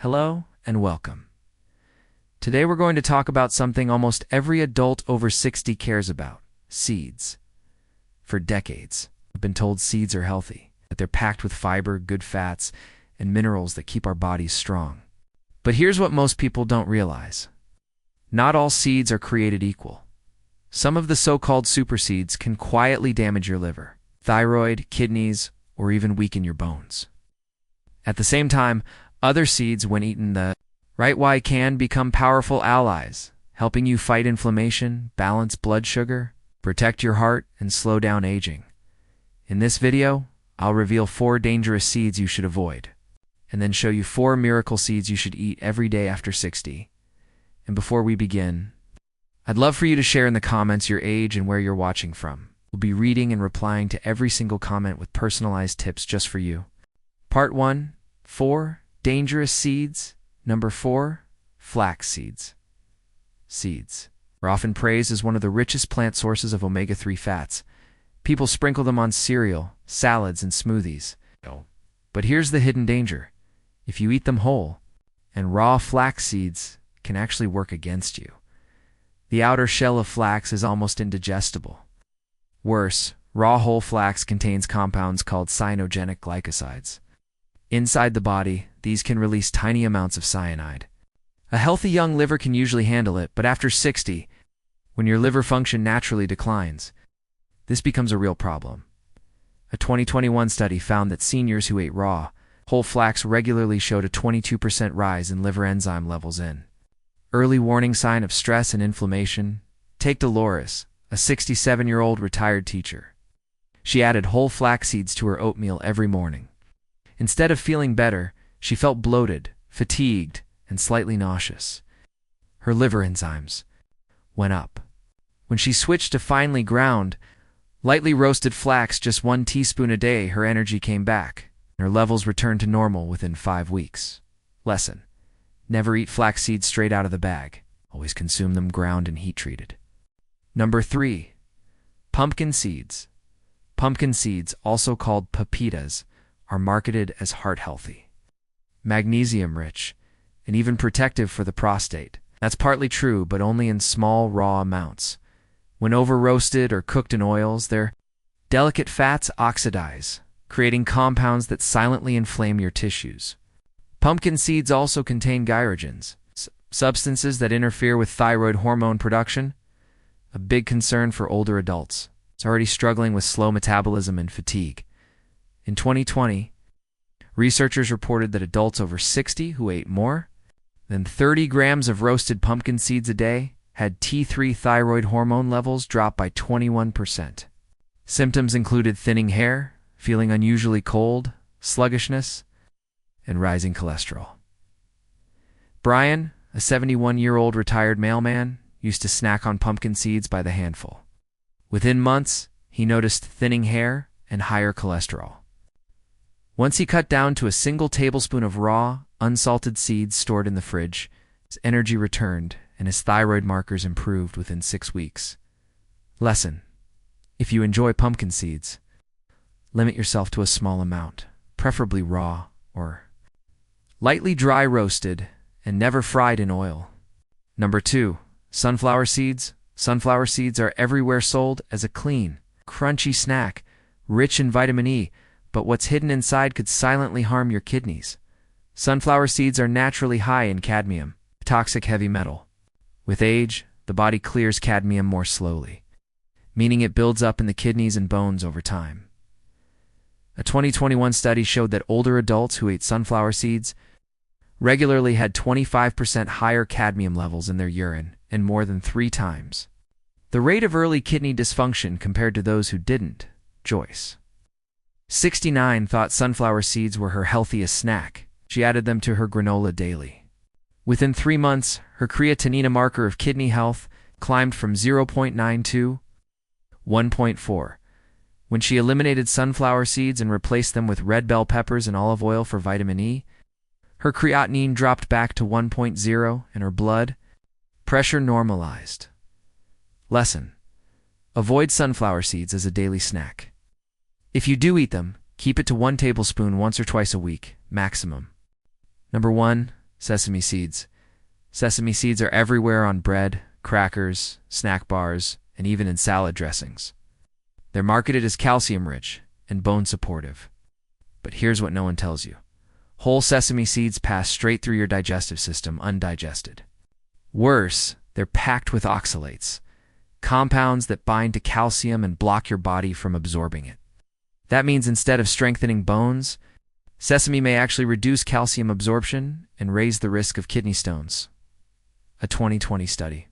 Hello and welcome. Today we're going to talk about something almost every adult over 60 cares about: seeds. For decades, we've been told seeds are healthy, that they're packed with fiber, good fats, and minerals that keep our bodies strong. But here's what most people don't realize. Not all seeds are created equal. Some of the so-called super seeds can quietly damage your liver, thyroid, kidneys, or even weaken your bones. At the same time, other seeds, when eaten the right way, can become powerful allies, helping you fight inflammation, balance blood sugar, protect your heart, and slow down aging. In this video, I'll reveal 4 dangerous seeds you should avoid, and then show you 4 miracle seeds you should eat every day after 60. And before we begin, I'd love for you to share in the comments your age and where you're watching from. We'll be reading and replying to every single comment with personalized tips just for you. Part 1, 4 dangerous seeds. Number 4, flax seeds. Seeds are often praised as one of the richest plant sources of omega-3 fats. People sprinkle them on cereal, salads, and smoothies. But here's the hidden danger. If you eat them whole, and raw flax seeds can actually work against you. The outer shell of flax is almost indigestible. Worse, raw whole flax contains compounds called cyanogenic glycosides. Inside the body, these can release tiny amounts of cyanide. A healthy young liver can usually handle it, but after 60, when your liver function naturally declines, this becomes a real problem. A 2021 study found that seniors who ate raw, whole flax regularly showed a 22% rise in liver enzyme levels in. Early warning sign of stress and inflammation. Take Dolores, a 67-year-old retired teacher. She added whole flax seeds to her oatmeal every morning. Instead of feeling better, she felt bloated, fatigued, and slightly nauseous. Her liver enzymes went up. When she switched to finely ground, lightly roasted flax, just 1 teaspoon a day, her energy came back, and her levels returned to normal within 5 weeks. Lesson: never eat flax seeds straight out of the bag. Always consume them ground and heat-treated. Number 3, pumpkin seeds. Pumpkin seeds, also called pepitas, are marketed as heart-healthy, magnesium-rich, and even protective for the prostate. That's partly true, but only in small, raw amounts. When over-roasted or cooked in oils, their delicate fats oxidize, creating compounds that silently inflame your tissues. Pumpkin seeds also contain gyrogens, substances that interfere with thyroid hormone production, a big concern for older adults. It's already struggling with slow metabolism and fatigue. In 2020, researchers reported that adults over 60 who ate more than 30 grams of roasted pumpkin seeds a day had T3 thyroid hormone levels drop by 21%. Symptoms included thinning hair, feeling unusually cold, sluggishness, and rising cholesterol. Brian, a 71-year-old retired mailman, used to snack on pumpkin seeds by the handful. Within months, he noticed thinning hair and higher cholesterol. Once he cut down to a single tablespoon of raw, unsalted seeds stored in the fridge, his energy returned and his thyroid markers improved within 6 weeks. Lesson: if you enjoy pumpkin seeds, limit yourself to a small amount, preferably raw or lightly dry roasted and never fried in oil. Number 2, sunflower seeds. Sunflower seeds are everywhere, sold as a clean, crunchy snack, rich in vitamin E, but what's hidden inside could silently harm your kidneys. Sunflower seeds are naturally high in cadmium, a toxic heavy metal. With age, the body clears cadmium more slowly, meaning it builds up in the kidneys and bones over time. A 2021 study showed that older adults who ate sunflower seeds regularly had 25% higher cadmium levels in their urine, and more than 3 times the rate of early kidney dysfunction compared to those who didn't. Joyce, 69, thought sunflower seeds were her healthiest snack. She added them to her granola daily. Within 3 months, her creatinine marker of kidney health climbed from 0.9 to 1.4. When she eliminated sunflower seeds and replaced them with red bell peppers and olive oil for vitamin E, her creatinine dropped back to 1.0 and her blood pressure normalized. Lesson: avoid sunflower seeds as a daily snack. If you do eat them, keep it to 1 tablespoon once or twice a week, maximum. Number 1, Sesame seeds. Sesame seeds are everywhere on bread, crackers, snack bars, and even in salad dressings. They're marketed as calcium-rich and bone-supportive. But here's what no one tells you. Whole sesame seeds pass straight through your digestive system undigested. Worse, they're packed with oxalates, compounds that bind to calcium and block your body from absorbing it. That means instead of strengthening bones, sesame may actually reduce calcium absorption and raise the risk of kidney stones. A 2020 study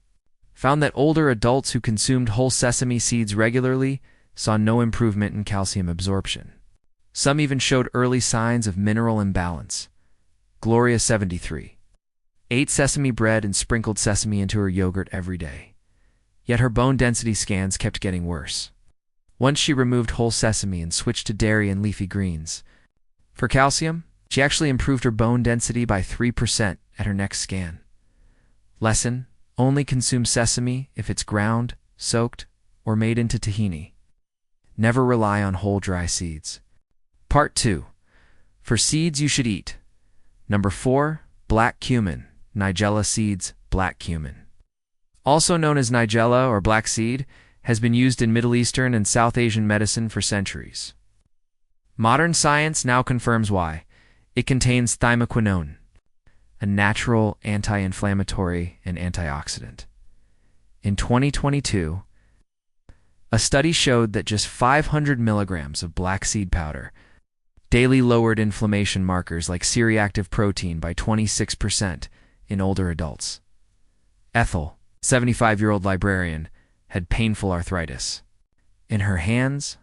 found that older adults who consumed whole sesame seeds regularly saw no improvement in calcium absorption. Some even showed early signs of mineral imbalance. Gloria, 73, ate sesame bread and sprinkled sesame into her yogurt every day. Yet her bone density scans kept getting worse. Once she removed whole sesame and switched to dairy and leafy greens. For calcium, she actually improved her bone density by 3% at her next scan. Lesson: only consume sesame if it's ground, soaked, or made into tahini. Never rely on whole dry seeds. Part 2. For seeds you should eat. Number 4. Black cumin. Nigella seeds, black cumin. Also known as nigella or black seed, has been used in Middle Eastern and South Asian medicine for centuries. Modern science now confirms why. It contains thymoquinone, a natural anti-inflammatory and antioxidant. In 2022, a study showed that just 500 milligrams of black seed powder daily lowered inflammation markers like C-reactive protein by 26% in older adults. Ethel, 75-year-old librarian, had painful arthritis in her hands.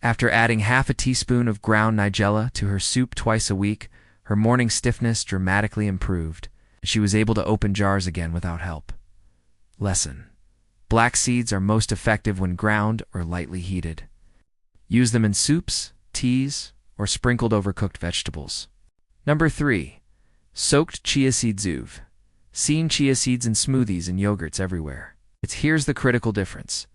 After adding half a teaspoon of ground nigella to her soup twice a week, her morning stiffness dramatically improved, and she was able to open jars again without help. Lesson: black seeds are most effective when ground or lightly heated. Use them in soups, teas, or sprinkled over cooked vegetables. Number 3. Soaked chia seed zuve. Seen chia seeds in smoothies and yogurts everywhere. Here's the critical difference.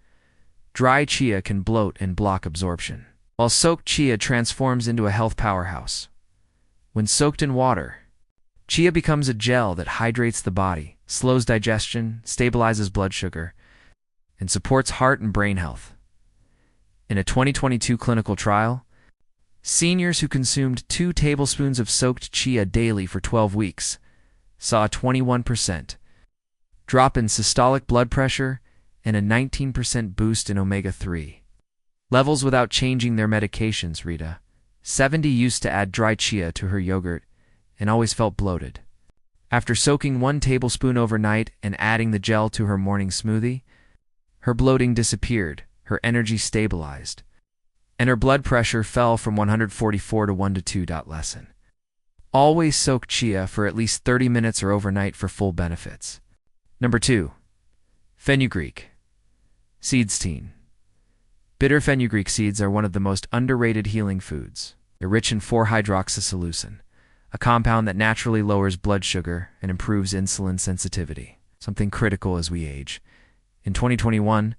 Dry chia can bloat and block absorption, while soaked chia transforms into a health powerhouse. When soaked in water, chia becomes a gel that hydrates the body, slows digestion, stabilizes blood sugar, and supports heart and brain health. In a 2022 clinical trial, seniors who consumed 2 tablespoons of soaked chia daily for 12 weeks saw a 21% drop in systolic blood pressure and a 19% boost in omega-3 levels without changing their medications. Rita, 70, used to add dry chia to her yogurt and always felt bloated. After soaking 1 tablespoon overnight and adding the gel to her morning smoothie, her bloating disappeared, her energy stabilized, and her blood pressure fell from 144 to 102. Lesson: always soak chia for at least 30 minutes or overnight for full benefits. Number 2. Fenugreek seeds. Teen. Bitter fenugreek seeds are one of the most underrated healing foods. They're rich in 4-hydroxysilicin, a compound that naturally lowers blood sugar and improves insulin sensitivity, something critical as we age. In 2021,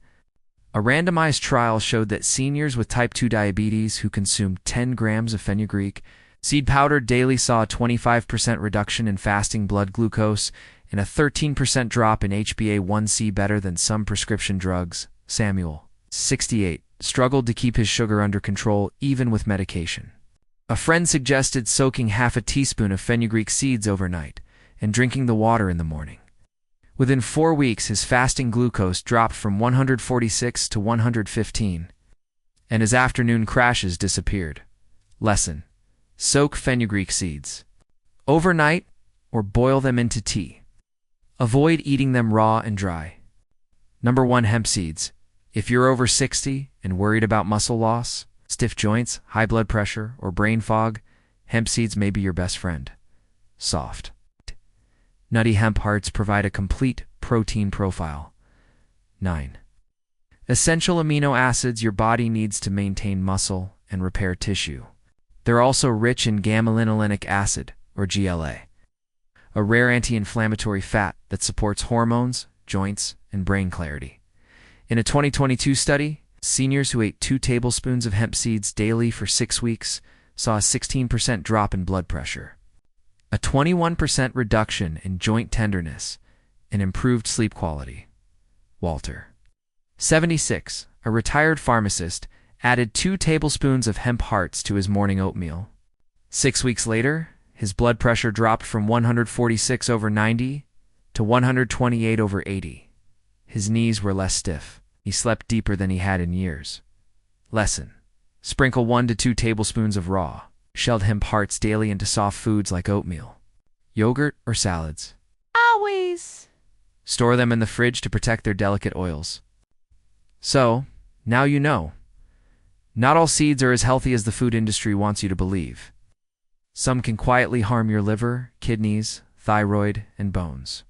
a randomized trial showed that seniors with type 2 diabetes who consumed 10 grams of fenugreek seed powder daily saw a 25% reduction in fasting blood glucose and a 13% drop in HbA1c, better than some prescription drugs. Samuel, 68, struggled to keep his sugar under control even with medication. A friend suggested soaking half a teaspoon of fenugreek seeds overnight and drinking the water in the morning. Within 4 weeks, his fasting glucose dropped from 146 to 115, and his afternoon crashes disappeared. Lesson: soak fenugreek seeds overnight or boil them into tea. Avoid eating them raw and dry. Number 1. Hemp seeds. If you're over 60 and worried about muscle loss, stiff joints, high blood pressure, or brain fog, hemp seeds may be your best friend. Soft, nutty hemp hearts provide a complete protein profile. 9. Essential amino acids your body needs to maintain muscle and repair tissue. They're also rich in gamma-linolenic acid, or GLA, a rare anti-inflammatory fat that supports hormones, joints, and brain clarity. In a 2022 study, seniors who ate 2 tablespoons of hemp seeds daily for 6 weeks saw a 16% drop in blood pressure, a 21% reduction in joint tenderness, and improved sleep quality. Walter. 76. A retired pharmacist added 2 tablespoons of hemp hearts to his morning oatmeal. 6 weeks later, his blood pressure dropped from 146/90 to 128/80. His knees were less stiff. He slept deeper than he had in years. Lesson. Sprinkle 1 to 2 tablespoons of raw, shelled hemp hearts daily into soft foods like oatmeal, yogurt, or salads. Always. Store them in the fridge to protect their delicate oils. So, now you know. Not all seeds are as healthy as the food industry wants you to believe. Some can quietly harm your liver, kidneys, thyroid, and bones.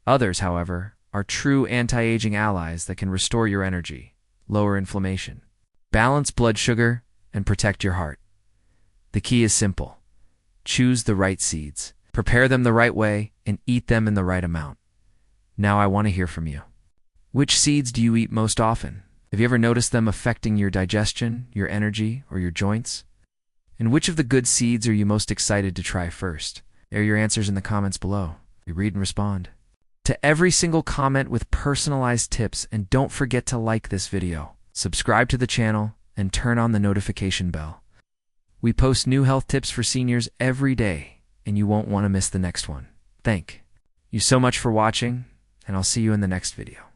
Others, however, are true anti-aging allies that can restore your energy, lower inflammation, balance blood sugar, and protect your heart. The key is simple. Choose the right seeds, prepare them the right way, and eat them in the right amount. Now I want to hear from you. Which seeds do you eat most often? Have you ever noticed them affecting your digestion, your energy, or your joints? And which of the good seeds are you most excited to try first? Air your answers in the comments below. We read and respond to every single comment with personalized tips, and don't forget to like this video, subscribe to the channel, and turn on the notification bell. We post new health tips for seniors every day, and you won't want to miss the next one. Thank you so much for watching, and I'll see you in the next video.